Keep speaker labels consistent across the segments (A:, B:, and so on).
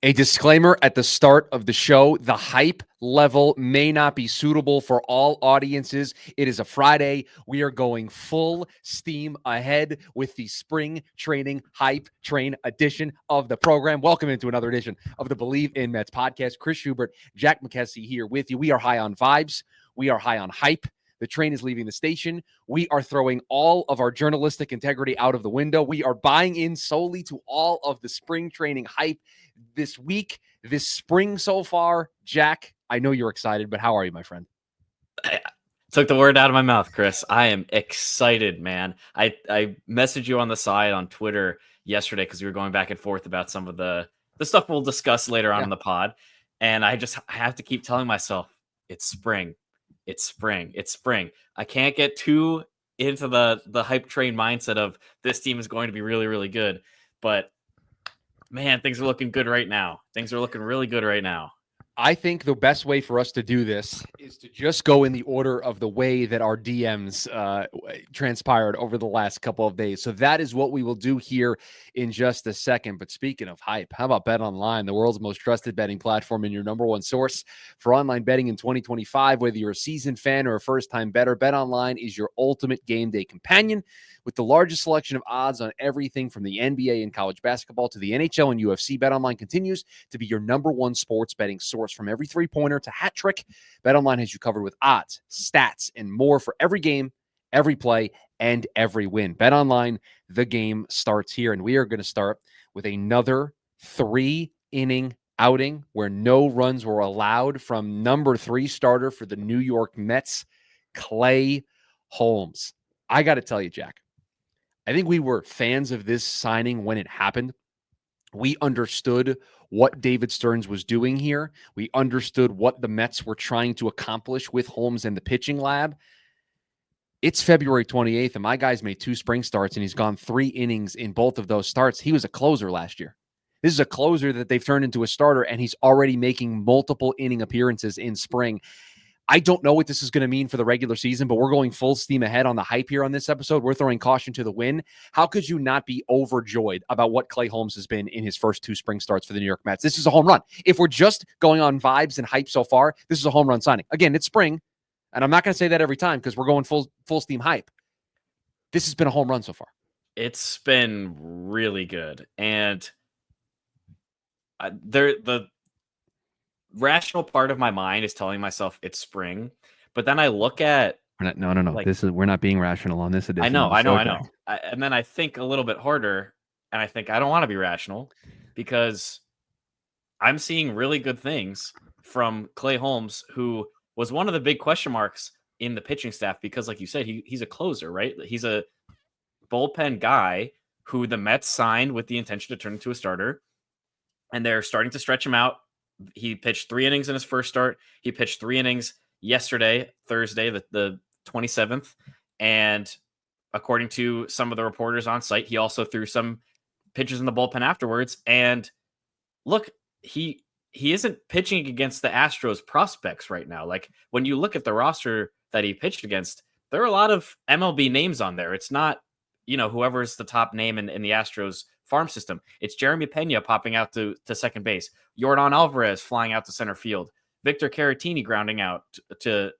A: A disclaimer at the start of the show: the hype level may not be suitable for all audiences. It is a Friday. We are going full steam ahead with the spring training hype train edition of the program. Welcome into another edition of the Bleav in Mets podcast. Chris Schubert, Jack McKessie here with you. We are high on vibes. We are high on hype. The train is leaving the station. We are throwing all of our journalistic integrity out of the window. We are buying in solely to all of the spring training hype this week, this spring so far. Jack, I know you're excited, but how are you, my friend?
B: I took the word out of my mouth, Chris. I am excited, man. I messaged you on the side on Twitter yesterday because we were going back and forth about some of the stuff we'll discuss later on in the pod. And I have to keep telling myself, it's spring. It's spring. It's spring. I can't get too into the hype train mindset of this team is going to be really, really good. But man, things are looking good right now. Things are looking really good right now.
A: I think the best way for us to do this is to just go in the order of the way that our DMs transpired over the last couple of days. So that is what we will do here in just a second. But speaking of hype, how about BetOnline, the world's most trusted betting platform and your number one source for online betting in 2025? Whether you're a seasoned fan or a first-time bettor, BetOnline is your ultimate game day companion with the largest selection of odds on everything from the NBA and college basketball to the NHL and UFC. BetOnline continues to be your number one sports betting source. From every three-pointer to hat trick, BetOnline has you covered with odds, stats, and more for every game, every play, and every win. BetOnline, the game starts here, and we are going to start with another 3-inning outing where no runs were allowed from number 3 starter for the New York Mets, Clay Holmes. I got to tell you, Jack, I think we were fans of this signing when it happened. We understood what David Stearns was doing here. We understood what the Mets were trying to accomplish with Holmes and the pitching lab. It's February 28th, and my guy's made 2 spring starts, and he's gone 3 innings in both of those starts. He was a closer last year. This is a closer that they've turned into a starter, and he's already making multiple inning appearances in spring. I don't know what this is going to mean for the regular season, but we're going full steam ahead on the hype here on this episode. We're throwing caution to the wind. How could you not be overjoyed about what Clay Holmes has been in his first 2 spring starts for the New York Mets? This is a home run. If we're just going on vibes and hype so far, this is a home run signing. Again, it's spring, and I'm not going to say that every time because we're going full steam hype. This has been a home run so far.
B: It's been really good. And the rational part of my mind is telling myself it's spring, but then I look at
A: no. Like, we're not being rational on this edition.
B: I know. And then I think a little bit harder, and I think I don't want to be rational because I'm seeing really good things from Clay Holmes, who was one of the big question marks in the pitching staff because, like you said, he's a closer, right? He's a bullpen guy who the Mets signed with the intention to turn into a starter, and they're starting to stretch him out. He pitched 3 innings in his first start. He pitched 3 innings yesterday, Thursday, the 27th. And according to some of the reporters on site, he also threw some pitches in the bullpen afterwards. And look, he isn't pitching against the Astros prospects right now. Like, when you look at the roster that he pitched against, there are a lot of MLB names on there. It's not, whoever's the top name in the Astros farm system. It's Jeremy Pena popping out to second base, Yordan Alvarez flying out to center field, Victor Caratini grounding out to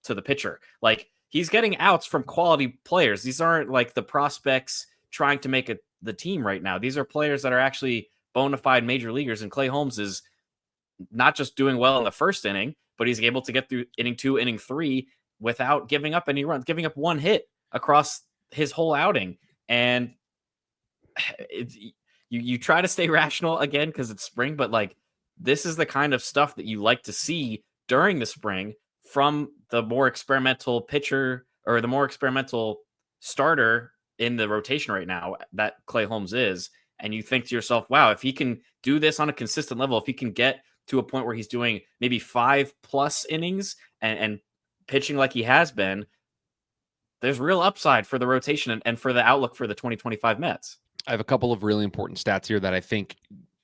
B: the pitcher. Like, he's getting outs from quality players. These aren't like the prospects trying to make the team right now. These are players that are actually bona fide major leaguers, and Clay Holmes is not just doing well in the first inning, but he's able to get through inning 2, inning 3 without giving up any runs, giving up 1 hit across his whole outing. And you try to stay rational again because it's spring, but like, this is the kind of stuff that you like to see during the spring from the more experimental pitcher or the more experimental starter in the rotation right now that Clay Holmes is. And you think to yourself, wow, if he can do this on a consistent level, if he can get to a point where he's doing maybe 5+ innings and pitching like he has been, there's real upside for the rotation and for the outlook for the 2025 Mets.
A: I have a couple of really important stats here that I think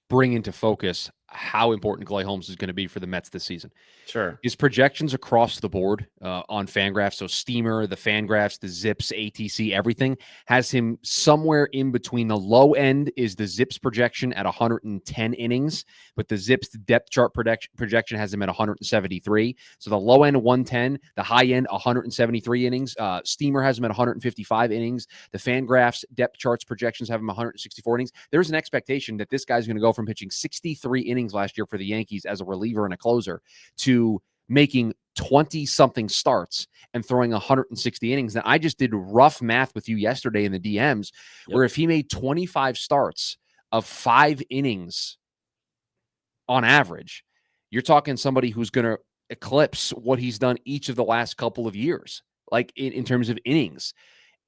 A: bring into focus how important Clay Holmes is going to be for the Mets this season.
B: Sure.
A: His projections across the board on Fangraphs, so Steamer, the Fangraphs, the Zips, ATC, everything, has him somewhere in between. The low end is the Zips projection at 110 innings, but the Zips depth chart projection has him at 173. So the low end 110, the high end 173 innings. Steamer has him at 155 innings. The Fangraphs depth charts projections have him 164 innings. There's an expectation that this guy's going to go from pitching 63 innings last year for the Yankees as a reliever and a closer to making 20-something starts and throwing 160 innings. Now, I just did rough math with you yesterday in the DMs, where if he made 25 starts of 5 innings on average, you're talking somebody who's going to eclipse what he's done each of the last couple of years, like in terms of innings.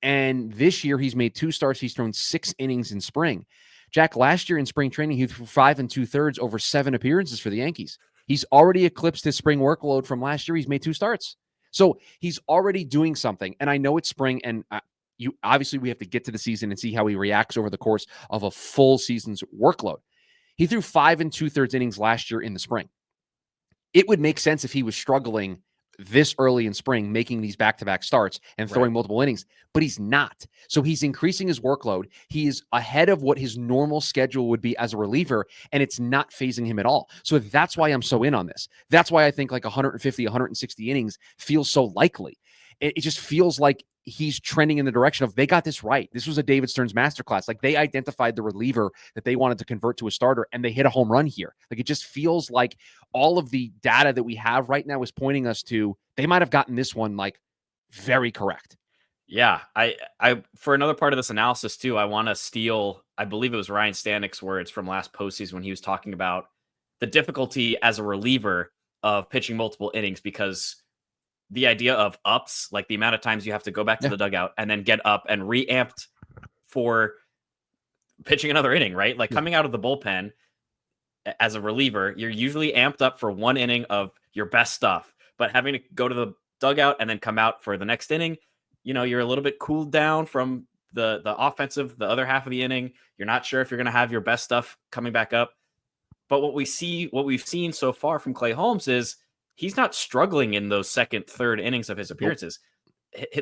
A: And this year, he's made 2 starts. He's thrown 6 innings in spring. Jack, last year in spring training, he threw 5 2/3 over 7 appearances for the Yankees. He's already eclipsed his spring workload from last year. He's made 2 starts. So he's already doing something. And I know it's spring, and obviously we have to get to the season and see how he reacts over the course of a full season's workload. He threw 5 2/3 innings last year in the spring. It would make sense if he was struggling this early in spring, making these back-to-back starts and throwing multiple innings, but he's not. So he's increasing his workload. He is ahead of what his normal schedule would be as a reliever, and it's not phasing him at all. So that's why I'm so in on this. That's why I think like 150, 160 innings feels so likely. It just feels like he's trending in the direction of, they got this right. This was a David Stearns masterclass. Like, they identified the reliever that they wanted to convert to a starter, and they hit a home run here. Like, it just feels like all of the data that we have right now is pointing us to, they might have gotten this one like very correct.
B: Yeah. I for another part of this analysis too, I want to steal, I Bleav it was Ryan Stanek's words from last postseason when he was talking about the difficulty as a reliever of pitching multiple innings, because the idea of ups, like the amount of times you have to go back to the dugout and then get up and re-amped for pitching another inning, right? Like coming out of the bullpen as a reliever, you're usually amped up for 1 inning of your best stuff, but having to go to the dugout and then come out for the next inning, you know, you're a little bit cooled down from the offensive, the other half of the inning. You're not sure if you're going to have your best stuff coming back up. But what we've seen so far from Clay Holmes is he's not struggling in those second, third innings of his appearances.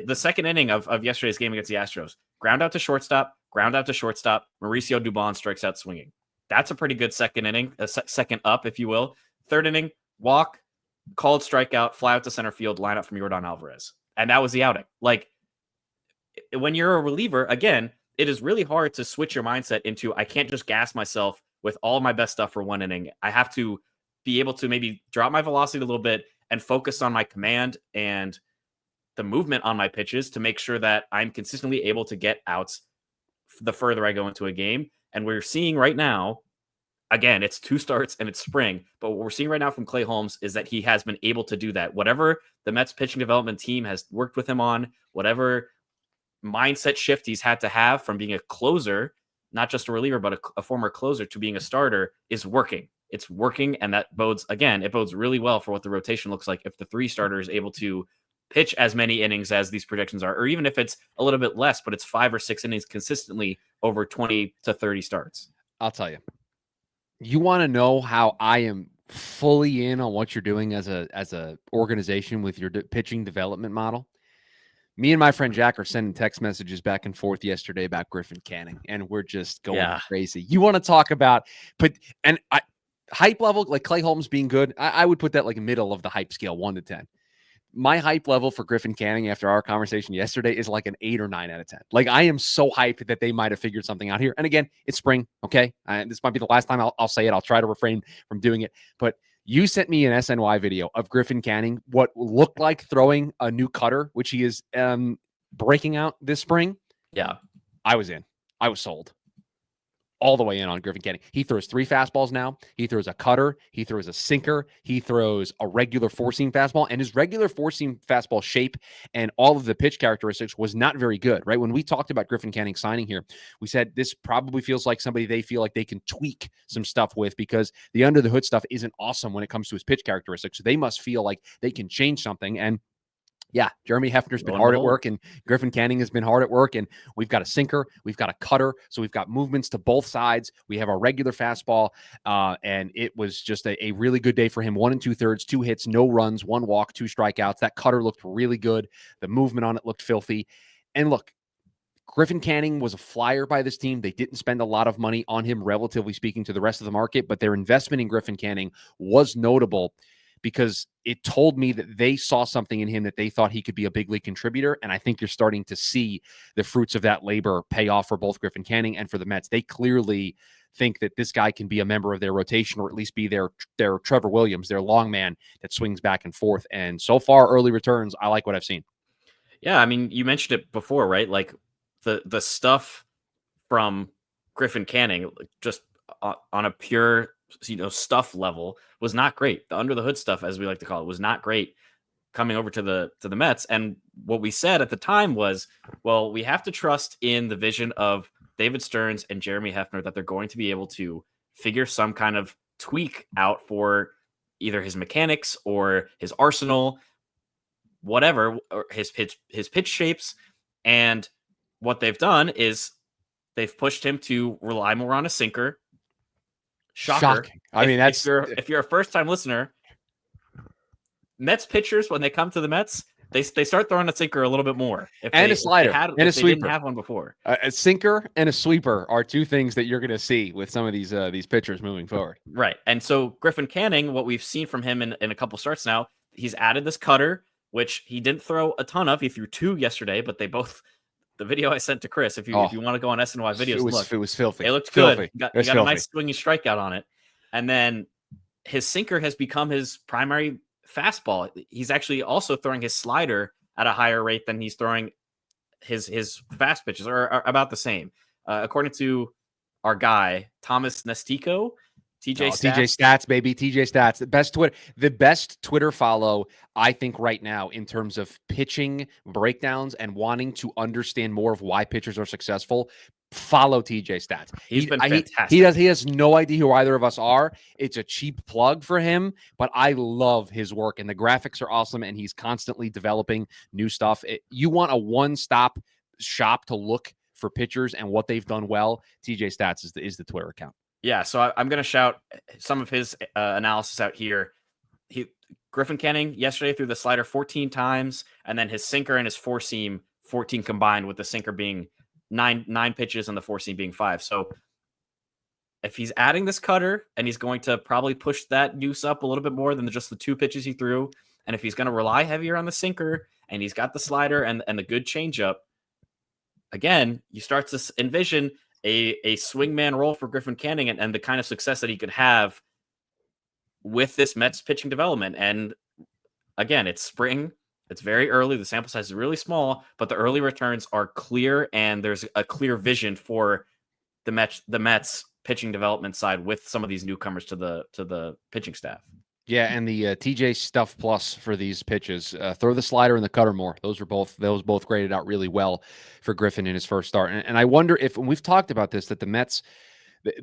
B: The second inning of yesterday's game against the Astros, ground out to shortstop, Mauricio Dubon strikes out swinging. That's a pretty good second inning, a second up, if you will. Third inning, walk, called strikeout, fly out to center field, line up from Yordan Alvarez. And that was the outing. Like, when you're a reliever, again, it is really hard to switch your mindset into, I can't just gas myself with all my best stuff for 1 inning. I have to be able to maybe drop my velocity a little bit and focus on my command and the movement on my pitches to make sure that I'm consistently able to get outs the further I go into a game. And we're seeing right now, again, it's 2 starts and it's spring, but what we're seeing right now from Clay Holmes is that he has been able to do that. Whatever the Mets pitching development team has worked with him on, whatever mindset shift he's had to have from being a closer, not just a reliever, but a former closer, to being a starter, is working. It's working, and that bodes really well for what the rotation looks like if the 3 starter is able to pitch as many innings as these projections are, or even if it's a little bit less, but it's 5 or 6 innings consistently over 20 to 30 starts.
A: I'll tell you. You want to know how I am fully in on what you're doing as a organization with your pitching development model? Me and my friend Jack are sending text messages back and forth yesterday about Griffin Canning, and we're just going crazy. You want to talk about, hype level, like Clay Holmes being good, I would put that like middle of the hype scale, 1 to 10. My hype level for Griffin Canning after our conversation yesterday is like an 8 or 9 out of 10. Like, I am so hyped that they might have figured something out here. And again, it's spring. Okay. This might be the last time I'll say it. I'll try to refrain from doing it, but you sent me an SNY video of Griffin Canning, what looked like throwing a new cutter, which he is breaking out this spring.
B: Yeah.
A: I was in. I was sold. All the way in on Griffin Canning. He throws 3 fastballs now. He throws a cutter. He throws a sinker. He throws a regular 4-seam fastball. And his regular 4-seam fastball shape and all of the pitch characteristics was not very good, right? When we talked about Griffin Canning signing here, we said this probably feels like somebody they feel like they can tweak some stuff with, because the under the hood stuff isn't awesome when it comes to his pitch characteristics. So they must feel like they can change something. And Yeah, Jeremy Hefner's been
B: Lo and
A: hard at
B: behold.
A: work, and Griffin Canning has been hard at work, and we've got a sinker, we've got a cutter, so we've got movements to both sides. We have our regular fastball, and it was just a really good day for him. 1 2/3, 2 hits, no runs, 1 walk, 2 strikeouts. That cutter looked really good. The movement on it looked filthy. And look, Griffin Canning was a flyer by this team. They didn't spend a lot of money on him, relatively speaking, to the rest of the market, but their investment in Griffin Canning was notable because it told me that they saw something in him that they thought he could be a big league contributor. And I think you're starting to see the fruits of that labor pay off for both Griffin Canning and for the Mets. They clearly think that this guy can be a member of their rotation, or at least be their Trevor Williams, their long man that swings back and forth. And so far, early returns, I like what I've seen.
B: Yeah, I mean, you mentioned it before, right? Like the stuff from Griffin Canning, just on a pure, stuff level, was not great. The under the hood stuff, as we like to call it, was not great coming over to the Mets. And what we said at the time was, well, we have to trust in the vision of David Stearns and Jeremy Hefner that they're going to be able to figure some kind of tweak out for either his mechanics or his arsenal, whatever, or his pitch shapes. And what they've done is they've pushed him to rely more on a sinker. Shocker.
A: Shocking. I mean, that's
B: if you're a first time listener, Mets pitchers, when they come to the Mets, they start throwing a sinker a little bit more.
A: A slider
B: and
A: a
B: they
A: sweeper.
B: didn't have one before.
A: A sinker and a sweeper are two things that you're going to see with some of these pitchers moving forward.
B: Right. And so Griffin Canning, what we've seen from him in a couple starts now, he's added this cutter, which he didn't throw a ton of. He threw 2 yesterday, but they both, the video I sent to Chris, if you want to go on SNY videos,
A: it was filthy.
B: They looked
A: filthy.
B: good. He got a nice swinging strikeout on it. And then his sinker has become his primary fastball. He's actually also throwing his slider at a higher rate than he's throwing his fast pitches, or about the same. According to our guy, Thomas Nestico, TJ
A: Stats, baby. TJ Stats. The best Twitter follow, I think, right now in terms of pitching breakdowns and wanting to understand more of why pitchers are successful. Follow TJ Stats.
B: He's been fantastic.
A: He has no idea who either of us are. It's a cheap plug for him, but I love his work, and the graphics are awesome, and he's constantly developing new stuff. You want a one-stop shop to look for pitchers and what they've done well. TJ Stats is the Twitter account.
B: Yeah, so I'm going to shout some of his analysis out here. Griffin Canning yesterday threw the slider 14 times, and then his sinker and his four-seam 14 combined, with the sinker being nine pitches and the four-seam being 5. So if he's adding this cutter, and he's going to probably push that use up a little bit more than just the 2 pitches he threw, and if he's going to rely heavier on the sinker, and he's got the slider and the good changeup, again, you start to envision a swingman role for Griffin Canning and the kind of success that he could have with this Mets pitching development. And again, it's spring. It's very early. The sample size is really small, but the early returns are clear, and there's a clear vision for the Mets pitching development side with some of these newcomers to the pitching staff.
A: Yeah, and the TJ Stuff Plus for these pitches. Throw the slider and the cutter more. Those both graded out really well for Griffin in his first start. And I wonder if, and we've talked about this, that the Mets,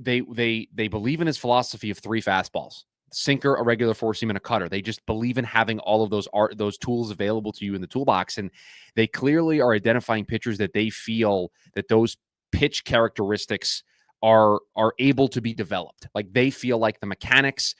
A: they Bleav in his philosophy of 3 fastballs: sinker, a regular four-seam, and a cutter. They just Bleav in having all of those tools available to you in the toolbox. And they clearly are identifying pitchers that they feel that those pitch characteristics are able to be developed. Like, they feel like the mechanics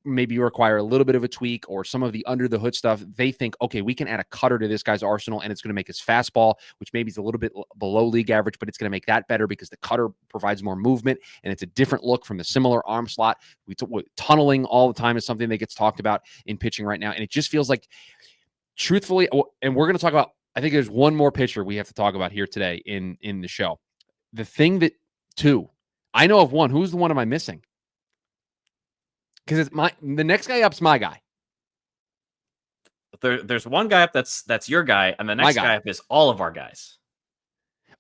A: maybe require a little bit of a tweak, or some of the under the hood stuff. They think, okay, we can add a cutter to this guy's arsenal, and it's going to make his fastball, which maybe is a little bit below league average, but it's going to make that better because the cutter provides more movement, and it's a different look from the similar arm slot. Tunneling all the time is something that gets talked about in pitching right now. And it just feels like, truthfully, and we're going to talk about, I think there's one more pitcher we have to talk about here today in the show. The thing that, 2, I know of one. Who's the one am I missing? Because the next guy up's my guy.
B: There's one guy up that's your guy, and the next guy up is all of our guys.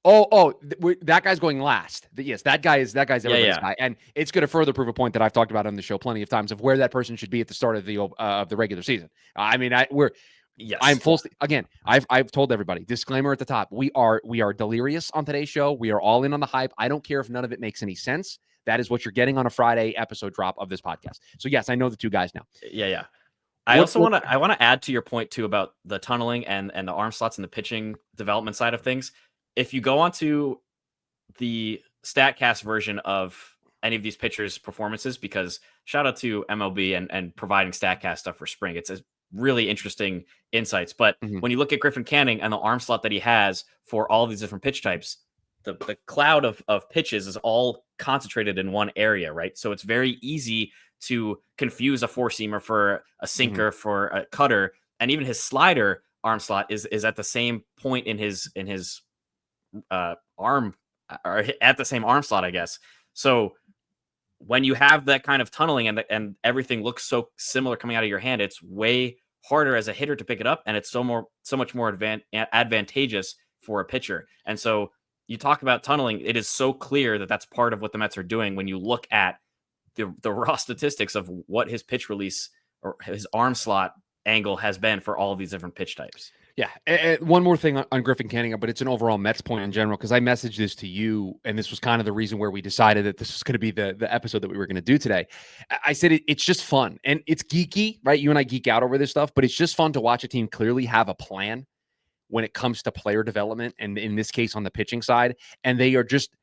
A: That guy's going last. Yes, that guy's everybody's guy, and it's going to further prove a point that I've talked about on the show plenty of times of where that person should be at the start of the regular season. I mean, I'm full. Again, I've told everybody, disclaimer at the top: we are delirious on today's show. We are all in on the hype. I don't care if none of it makes any sense. That is what you're getting on a Friday episode drop of this podcast. So yes, I know the 2 guys now.
B: Yeah. I want to add to your point too about the tunneling and the arm slots and the pitching development side of things. If you go onto the StatCast version of any of these pitchers' performances, because shout out to MLB and providing StatCast stuff for spring. It's a really interesting insights. But when you look at Griffin Canning and the arm slot that he has for all these different pitch types, the cloud of pitches is all concentrated in one area, right? So it's very easy to confuse a four-seamer for a sinker, for a cutter, and even his slider arm slot is at the same point in his arm, or at the same arm slot, I guess. So when you have that kind of tunneling and everything looks so similar coming out of your hand, it's way harder as a hitter to pick it up, and it's so much more advantageous for a pitcher. And so you talk about tunneling, it is so clear that that's part of what the Mets are doing when you look at the raw statistics of what his pitch release or his arm slot angle has been for all of these different pitch types.
A: Yeah. One more thing on Griffin Canning, but it's an overall Mets point in general, because I messaged this to you, and this was kind of the reason where we decided that this was going to be the episode that we were going to do today. I said it's just fun, and it's geeky, right? You and I geek out over this stuff, but it's just fun to watch a team clearly have a plan when it comes to player development, and in this case on the pitching side, and they're just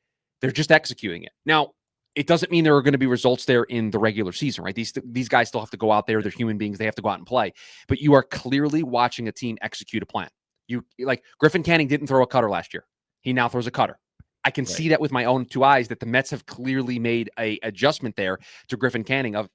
A: executing it. Now, it doesn't mean there are going to be results there in the regular season, right? These guys still have to go out there. They're human beings. They have to go out and play. But you are clearly watching a team execute a plan. You like Griffin Canning didn't throw a cutter last year. He now throws a cutter. I can see that with my own two eyes, that the Mets have clearly made a adjustment there to Griffin Canning of,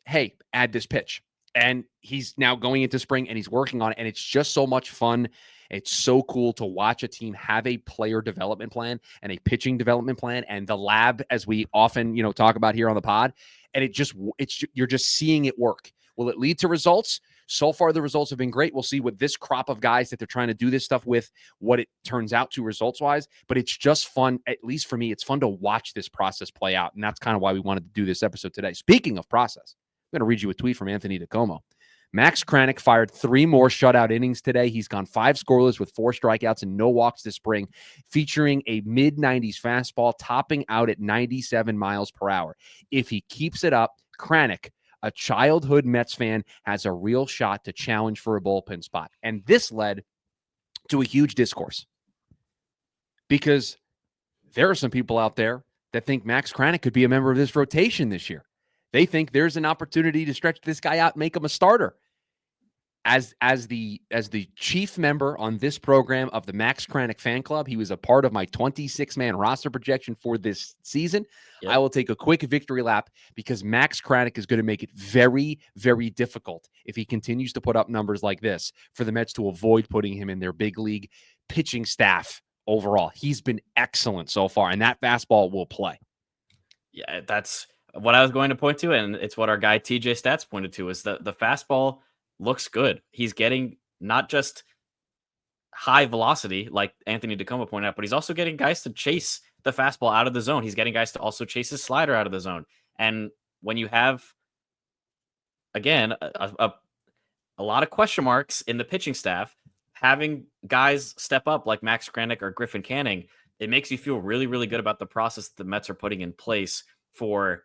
A: hey, add this pitch. And he's now going into spring and he's working on it. And it's just so much fun. It's so cool to watch a team have a player development plan and a pitching development plan and the lab, as we often, talk about here on the pod. And you're just seeing it work. Will it lead to results? So far, the results have been great. We'll see with this crop of guys that they're trying to do this stuff with, what it turns out to results-wise. But it's just fun, at least for me, it's fun to watch this process play out. And that's kind of why we wanted to do this episode today. Speaking of process, I'm going to read you a tweet from Anthony DiComo. Max Kranick fired 3 more shutout innings today. He's gone 5 scoreless with 4 strikeouts and no walks this spring, featuring a mid-90s fastball topping out at 97 miles per hour. If he keeps it up, Kranick, a childhood Mets fan, has a real shot to challenge for a bullpen spot. And this led to a huge discourse, because there are some people out there that think Max Kranick could be a member of this rotation this year. They think there's an opportunity to stretch this guy out and make him a starter. As the chief member on this program of the Max Kranick fan club, he was a part of my 26-man roster projection for this season. Yep. I will take a quick victory lap, because Max Kranick is going to make it very, very difficult, if he continues to put up numbers like this, for the Mets to avoid putting him in their big league pitching staff overall. He's been excellent so far, and that fastball will play.
B: Yeah, that's what I was going to point to, and it's what our guy TJ Stats pointed to, is the fastball looks good. He's getting not just high velocity, like Anthony DiComo pointed out, but he's also getting guys to chase the fastball out of the zone. He's getting guys to also chase his slider out of the zone. And when you have, again, a lot of question marks in the pitching staff, having guys step up like Max Kranick or Griffin Canning, it makes you feel really, really good about the process the Mets are putting in place for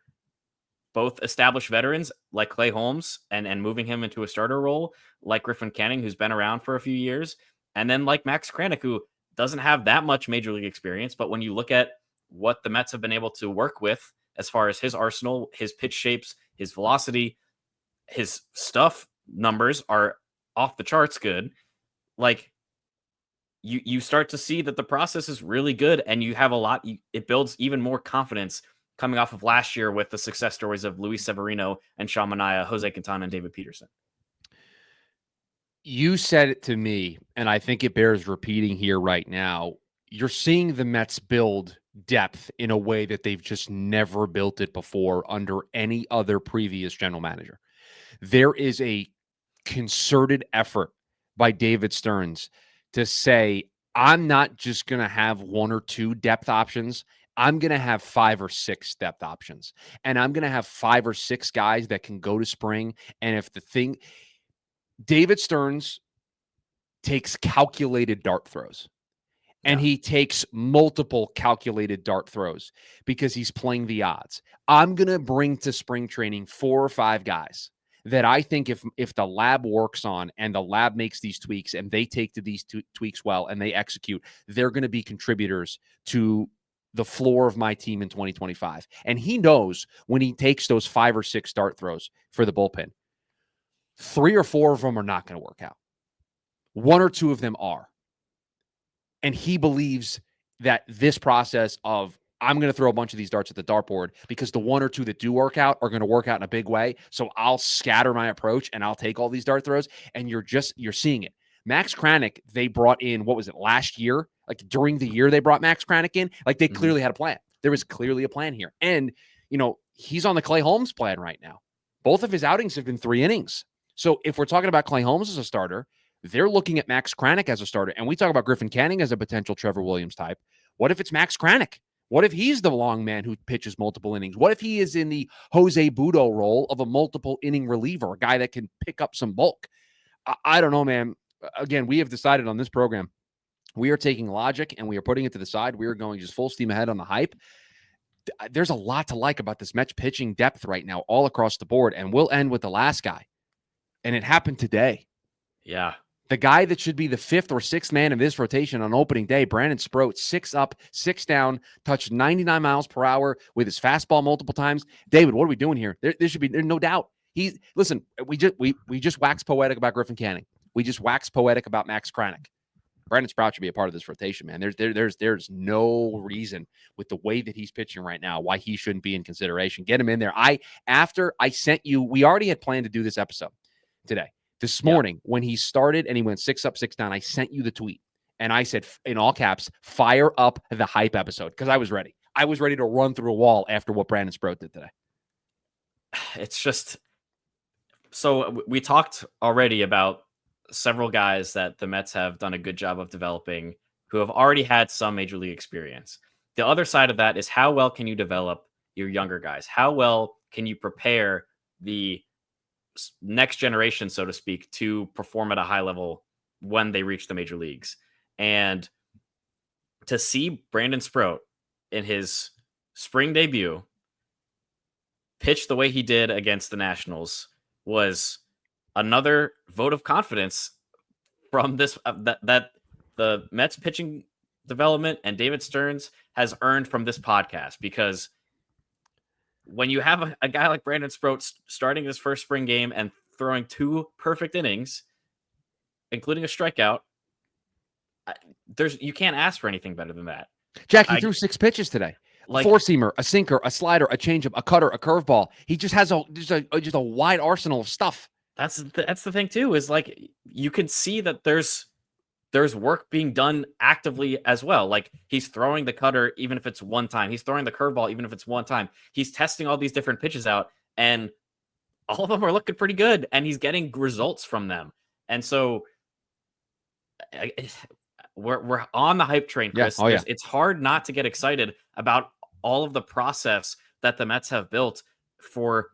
B: both established veterans like Clay Holmes and moving him into a starter role, like Griffin Canning, who's been around for a few years, and then like Max Kranick, who doesn't have that much major league experience. But when you look at what the Mets have been able to work with as far as his arsenal, his pitch shapes, his velocity, his stuff numbers are off the charts good. Like, you start to see that the process is really good, and you have it builds even more confidence coming off of last year with the success stories of Luis Severino and Sean Manaea, Jose Quintana, and David Peterson.
A: You said it to me, and I think it bears repeating here right now. You're seeing the Mets build depth in a way that they've just never built it before under any other previous general manager. There is a concerted effort by David Stearns to say, I'm not just going to have 1 or 2 depth options. I'm going to have 5 or 6 depth options, and I'm going to have 5 or 6 guys that can go to spring. And David Stearns takes calculated dart throws, and he takes multiple calculated dart throws because he's playing the odds. I'm going to bring to spring training 4 or 5 guys that I think if the lab works on and the lab makes these tweaks and they take to these tweaks well and they execute, they're going to be contributors to the floor of my team in 2025. And he knows when he takes those 5 or 6 dart throws for the bullpen, 3 or 4 of them are not going to work out. 1 or 2 of them are. And he believes that this process of I'm going to throw a bunch of these darts at the dartboard because the 1 or 2 that do work out are going to work out in a big way. So I'll scatter my approach and I'll take all these dart throws. And you're seeing it. Max Kranick, they brought in, what was it, last year? Like during the year they brought Max Kranick in, like they clearly had a plan. There was clearly a plan here. And, he's on the Clay Holmes plan right now. Both of his outings have been 3 innings. So if we're talking about Clay Holmes as a starter, they're looking at Max Kranick as a starter. And we talk about Griffin Canning as a potential Trevor Williams type. What if it's Max Kranick? What if he's the long man who pitches multiple innings? What if he is in the Jose Budo role of a multiple inning reliever, a guy that can pick up some bulk? I don't know, man. Again, we have decided on this program, we are taking logic and we are putting it to the side. We are going just full steam ahead on the hype. There's a lot to like about this Mets pitching depth right now, all across the board. And we'll end with the last guy. And it happened today.
B: Yeah.
A: The guy that should be the 5th or 6th man of this rotation on opening day, Brandon Sproat, 6 up, 6 down, touched 99 miles per hour with his fastball multiple times. David, what are we doing here? There's no doubt. Listen, we just waxed poetic about Griffin Canning. We just waxed poetic about Max Kranick. Brandon Sprout should be a part of this rotation, man. There's no reason with the way that he's pitching right now why he shouldn't be in consideration. Get him in there. After I sent you, we already had planned to do this episode today. This morning, when he started and he went 6 up, 6 down, I sent you the tweet. And I said, in all caps, fire up the hype episode, because I was ready. I was ready to run through a wall after what Brandon Sproat did today.
B: It's just, so we talked already about several guys that the Mets have done a good job of developing who have already had some major league experience. The other side of that is how well can you develop your younger guys? How well can you prepare the next generation, so to speak, to perform at a high level when they reach the major leagues? And to see Brandon Sproat in his spring debut pitch the way he did against the Nationals was another vote of confidence from this that the Mets pitching development and David Stearns has earned from this podcast. Because when you have a guy like Brandon Sproat starting his first spring game and throwing 2 perfect innings, including a strikeout, you can't ask for anything better than that.
A: Jack, he threw 6 pitches today. Like, a four-seamer, a sinker, a slider, a changeup, a cutter, a curveball. He just has just a wide arsenal of stuff.
B: That's the thing too, is like you can see that there's work being done actively as well. Like he's throwing the cutter even if it's one time. He's throwing the curveball even if it's one time. He's testing all these different pitches out, and all of them are looking pretty good, and he's getting results from them. And so we're on the hype train, Chris.
A: Yeah. Oh, yeah.
B: It's hard not to get excited about all of the process that the Mets have built for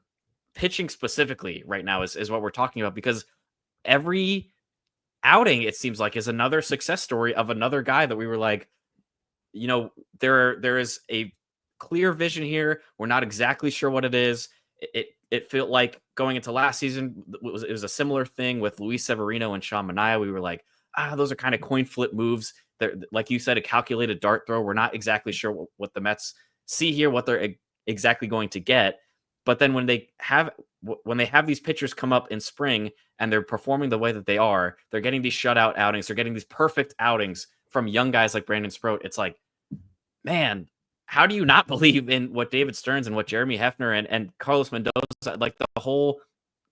B: pitching specifically right now is what we're talking about, because every outing, it seems like, is another success story of another guy that we were like, there is a clear vision here. We're not exactly sure what it is. It felt like going into last season, it was a similar thing with Luis Severino and Sean Manaea. We were like, those are kind of coin flip moves. They're, like you said, a calculated dart throw. We're not exactly sure what the Mets see here, what they're exactly going to get. But then when they have these pitchers come up in spring and they're performing the way that they are, they're getting these shutout outings, they're getting these perfect outings from young guys like Brandon Sproat. It's like, man, how do you not believe in what David Stearns and what Jeremy Hefner and Carlos Mendoza, like the whole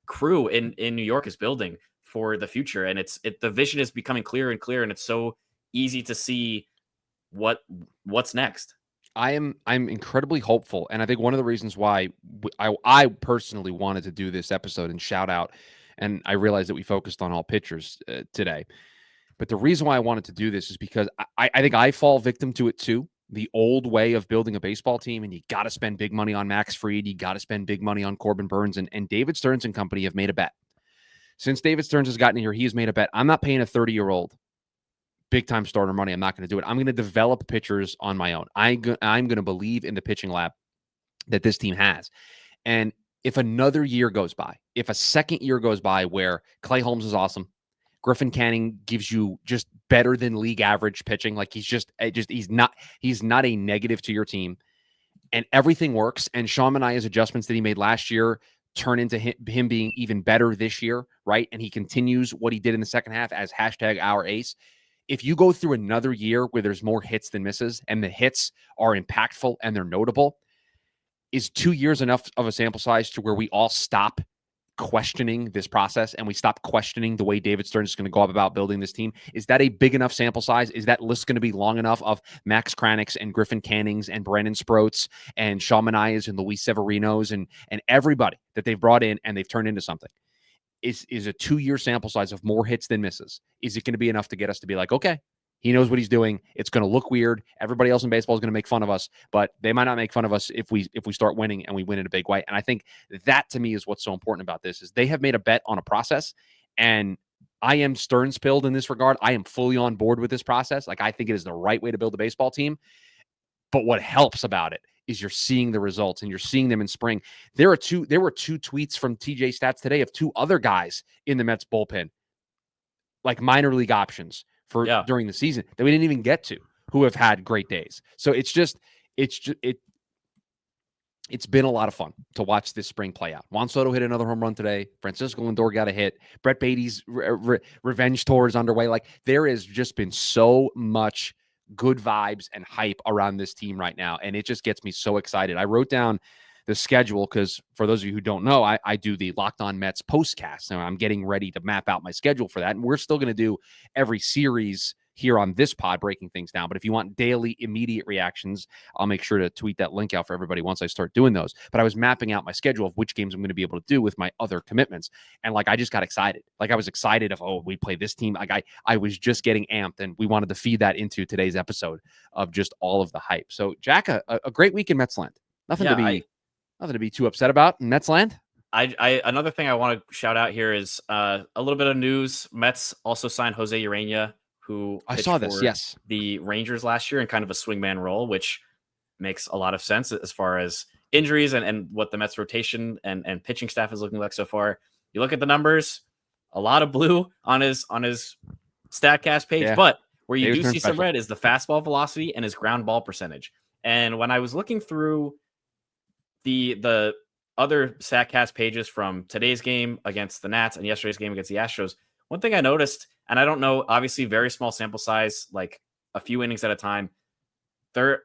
B: crew in New York, is building for the future? And the vision is becoming clearer and clearer, and it's so easy to see what's next.
A: I'm incredibly hopeful, and I think one of the reasons why I personally wanted to do this episode and shout out, and I realized that we focused on all pitchers today, but the reason why I wanted to do this is because I think I fall victim to it too. The old way of building a baseball team, and you got to spend big money on Max Fried, you got to spend big money on Corbin Burns, and David Stearns and company have made a bet. Since David Stearns has gotten here, he has made a bet. I'm not paying a 30-year-old big-time starter money. I'm not going to do it. I'm going to develop pitchers on my own. I'm going to believe in the pitching lab that this team has. And if another year goes by, if a second year goes by where Clay Holmes is awesome, Griffin Canning gives you just better than league average pitching, like he's not a negative to your team, and everything works, and Sean Manaea's adjustments that he made last year turn into him being even better this year, right? And he continues what he did in the second half as #our ace. If you go through another year where there's more hits than misses and the hits are impactful and they're notable, is 2 years enough of a sample size to where we all stop questioning this process and we stop questioning the way David Stearns is going to go about building this team? Is that a big enough sample size? Is that list going to be long enough of Max Kranichs and Griffin Cannings and Brandon Sproats and Sean Manaeas and Luis Severinos and everybody that they've brought in and they've turned into something? Is a 2-year sample size of more hits than misses, is it going to be enough to get us to be like, okay, he knows what he's doing. It's going to look weird. Everybody else in baseball is going to make fun of us, but they might not make fun of us if we start winning and we win in a big way. And I think that to me is what's so important about this is they have made a bet on a process, and I am Stearns pilled in this regard. I am fully on board with this process. Like, I think it is the right way to build a baseball team. But what helps about it is you're seeing the results and you're seeing them in spring. There were two tweets from TJ Stats today of 2 other guys in the Mets bullpen, like minor league options for during the season that we didn't even get to, who have had great days. So it's been a lot of fun to watch this spring play out. Juan Soto hit another home run today. Francisco Lindor got a hit. Brett Beatty's revenge tour is underway. Like, there has just been so much good vibes and hype around this team right now, and it just gets me so excited. I wrote down the schedule because, for those of you who don't know, I do the Locked On Mets postcast, and I'm getting ready to map out my schedule for that. And we're still going to do every series here on this pod, breaking things down. But if you want daily immediate reactions, I'll make sure to tweet that link out for everybody once I start doing those. But I was mapping out my schedule of which games I'm going to be able to do with my other commitments. And like, I just got excited. Like, I was excited of, oh, we play this team. Like, I was just getting amped, and we wanted to feed that into today's episode of just all of the hype. So Jack, a great week in Mets land. Nothing to be too upset about in Mets land.
B: Another thing I want to shout out here is a little bit of news. Mets also signed Jose Urena, who
A: I saw this, yes,
B: the Rangers last year in kind of a swingman role, which makes a lot of sense as far as injuries and what the Mets rotation and pitching staff is looking like so far. You look at the numbers, a lot of blue on his StatCast page, but where you do see some red is the fastball velocity and his ground ball percentage. And when I was looking through the other StatCast pages from today's game against the Nats and yesterday's game against the Astros, one thing I noticed, and I don't know, obviously very small sample size, like a few innings at a time, the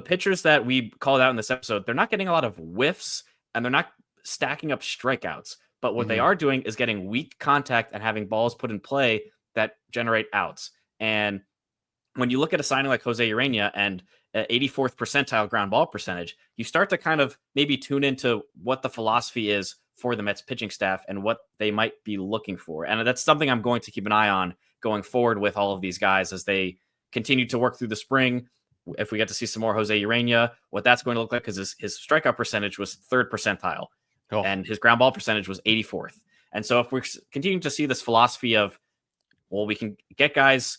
B: pitchers that we called out in this episode, they're not getting a lot of whiffs and they're not stacking up strikeouts. But what they are doing is getting weak contact and having balls put in play that generate outs. And when you look at a signing like Jose Urena and 84th percentile ground ball percentage, you start to kind of maybe tune into what the philosophy is for the Mets pitching staff and what they might be looking for. And that's something I'm going to keep an eye on going forward with all of these guys as they continue to work through the spring. If we get to see some more Jose Urena, what that's going to look like, because his strikeout percentage was 3rd percentile and his ground ball percentage was 84th. And so if we're continuing to see this philosophy of, well, we can get guys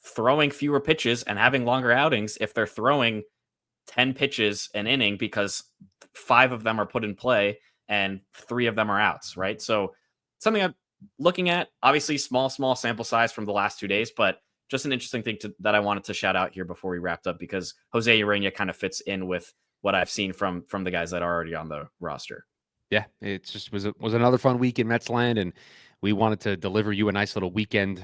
B: throwing fewer pitches and having longer outings if they're throwing 10 pitches an inning because 5 of them are put in play and 3 of them are outs, right? So something I'm looking at, obviously small sample size from the last 2 days, but just an interesting thing that I wanted to shout out here before we wrapped up, because Jose Urena kind of fits in with what I've seen from the guys that are already on the roster.
A: Yeah, it just was another fun week in Mets land, and we wanted to deliver you a nice little weekend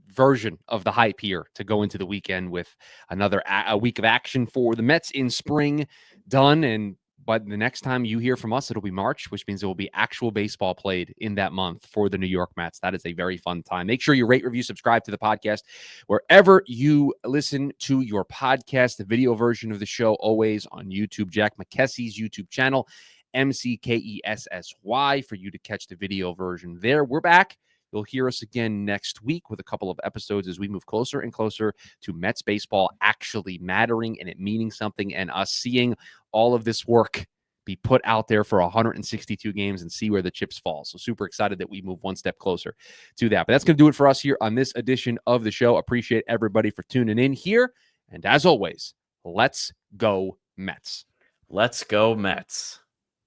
A: version of the hype here to go into the weekend with another a week of action for the Mets in spring done. But the next time you hear from us, it'll be March, which means there will be actual baseball played in that month for the New York Mets. That is a very fun time. Make sure you rate, review, subscribe to the podcast wherever you listen to your podcast. The video version of the show always on YouTube, Jack McKessie's YouTube channel, McKessy, for you to catch the video version there. We're back. You'll hear us again next week with a couple of episodes as we move closer and closer to Mets baseball actually mattering and it meaning something, and us seeing all of this work be put out there for 162 games and see where the chips fall. So super excited that we move one step closer to that. But that's going to do it for us here on this edition of the show. Appreciate everybody for tuning in here. And as always, let's go Mets.
B: Let's go Mets.